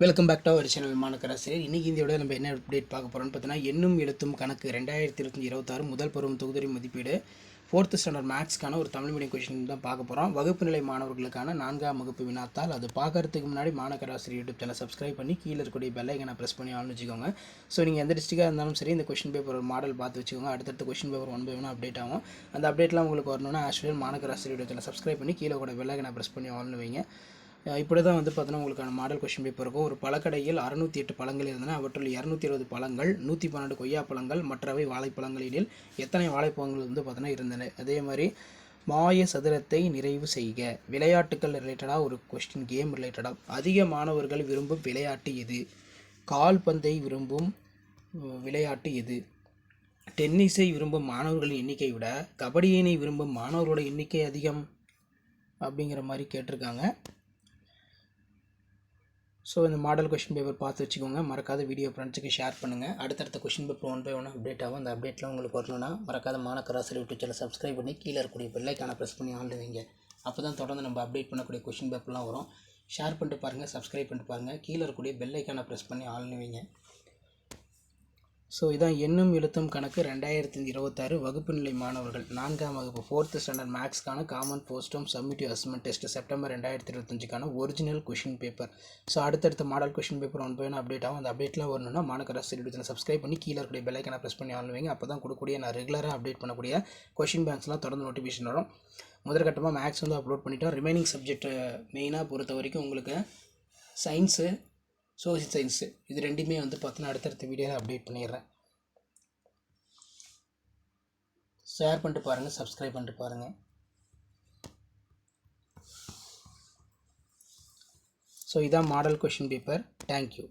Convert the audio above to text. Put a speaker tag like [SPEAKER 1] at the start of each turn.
[SPEAKER 1] Welcome back to our channel மாணக்கராசிரியர். இன்றைக்கி இந்த விட நம்ம என்ன அப்டேட் பார்க்க போகிறோம்னு பார்த்தீங்கன்னா, எண்ணும் எழுத்தும் கணக்கு 2025-26 முதல் பருவம் தொகுதி மதிப்பீடு 4th ஸ்டாண்டர்ட் மேக்ஸ்க்கான ஒரு தமிழ் மீடியம் கொஷின் தான் பார்க்க போகிறோம். வகுப்பு நிலை மாணவர்களுக்கான 4ஆம் வகுப்பு வினாத்தால். அது பார்க்கறதுக்கு முன்னாடி மாணக்கராசிரியர் யூடியூப் சேனல் சப்ஸ்கிரைப் பண்ணி கீழே இருக்கக்கூடிய பெல் ஐக்கனை ப்ரெஸ் பண்ணி ஆள்னு வச்சுக்கோங்க. ஸோ நீங்கள் எந்த டிஸ்ட்ரிக்டாக இருந்தாலும் சரி, இந்த கொஷின் பேப்பர் ஒரு மாடல் பார்த்து வச்சுக்கோங்க. அடுத்தடுத்த கொஷின் பேப்பர் 1 by 1 அப்டேட் ஆகும். அந்த அப்டேட்லாம் உங்களுக்கு வரணும்னா ஆக்சுவலாக மாணக்கராசிரியர் யூடியூப் சேனல் சப்ஸ்கிரைப் பண்ணி கீழே கூட பெல் ஐக்கனை ப்ரெஸ் பண்ணி ஆள்னு வைங்க. இப்படி தான் பார்த்தோன்னா உங்களுக்கான மாடல் கொஷின் பேப்பர் இருக்கும். ஒரு பழக்கடையில் 608 பழங்கள் இருந்தன. அவற்றில் 220 பழங்கள், 112 கொய்யா பழங்கள், மற்றவை வாழைப்பழங்களில் எத்தனை வாழைப்பழங்கள் பார்த்தோன்னா இருந்தன. அதே மாதிரி மாய சதுரத்தை நிறைவு செய்க. விளையாட்டுகள் ரிலேட்டடாக ஒரு கொஸ்டின், கேம் ரிலேட்டடாக. அதிக மாணவர்கள் விரும்பும் விளையாட்டு எது? கால்பந்தை விரும்பும் விளையாட்டு எது? டென்னிஸை விரும்பும் மாணவர்களின் எண்ணிக்கை விட கபடியினை விரும்பும் மாணவர்களோட எண்ணிக்கை அதிகம் அப்படிங்கிற மாதிரி கேட்டிருக்காங்க. ஸோ இந்த மாடல் கொஷின் பேப்பர் பார்த்து வச்சுக்கோங்க. மறக்காத வீடியோ ஃப்ரெண்ட்ஸுக்கு ஷேர் பண்ணுங்கள். அடுத்தடுத்த கொஷின் பேப்பர் 1 by 1 அப்டேட் ஆகும். அந்த அப்டேட்லாம் உங்களுக்கு வரணும்னா மறக்காத மாணக்கராசிரியர் யூடியூப் சேனல் சப்ஸ்கிரைப் பண்ணி கீழே இருக்கக்கூடிய பெல் ஐக்கானை ப்ரெஸ் பண்ணி ஆன் வைங்க. அப்போ தான் தொடர்ந்து நம்ம அப்டேட் பண்ணக்கூடிய கொஷின் பேப்பர்லாம் வரும். ஷேர் பண்ணிட்டு பாருங்கள், சப்ஸ்கிரைப் பண்ணிட்டு பாருங்கள், கீழே இருக்கக்கூடிய பெல் ஐக்கானை ப்ரெஸ் பண்ணி ஆன் வைங்க. ஸோ இதான் எண்ணும் எழுத்தும் கணக்கு 2026 வகுப்பு நிலை மாணவர்கள் 4ஆம் வகுப்பு 4th ஸ்டாண்டர்ட் மேக்ஸ்க்கான காமன் போஸ்டும் சப்மிட்டிவ் அசஸ்மெண்ட் டெஸ்ட் செப்டம்பர் 2025க்கான ஒரிஜினல் கொஷின் பேப்பர். ஸோ அடுத்தடுத்த model question paper 1 by 1 update ஆகும். அந்த அப்டேட்லாம் வரணும்னா மாணக்கராசிரியர் யூடியூப் சேனல் சப்ஸ்கிரைப் பண்ணி கீழே இருக்கக்கூடிய பெல் ஐக்கானை ப்ரெஸ் பண்ணி ஆன் வைங்க. அப்போ தான் கொடுக்கக்கூடிய நான் ரெகுலராக அப்டேட் பண்ணக்கூடிய கொஷின் பேங்க்ஸ்லாம் தொடர்ந்து நோட்டிஃபிகேஷன் வரும். முதற்கட்டமாக மேக்ஸ் அப்லோட் பண்ணிட்டோம். ரிமைனிங் சப்ஜெக்ட் மெயினாக பொறுத்த வரைக்கும் உங்களுக்கு சயின்ஸு, சோசியல் சயின்ஸு இது ரெண்டுமே பார்த்தோன்னா அடுத்தடுத்த வீடியோவில் அப்டேட் பண்ணிடுறேன். ஷேர் பண்ணிட்டு பாருங்கள், சப்ஸ்கிரைப் பண்ணிட்டு பாருங்கள். ஸோ இதான் மாடல் கொஷின் பேப்பர். தேங்க்யூ.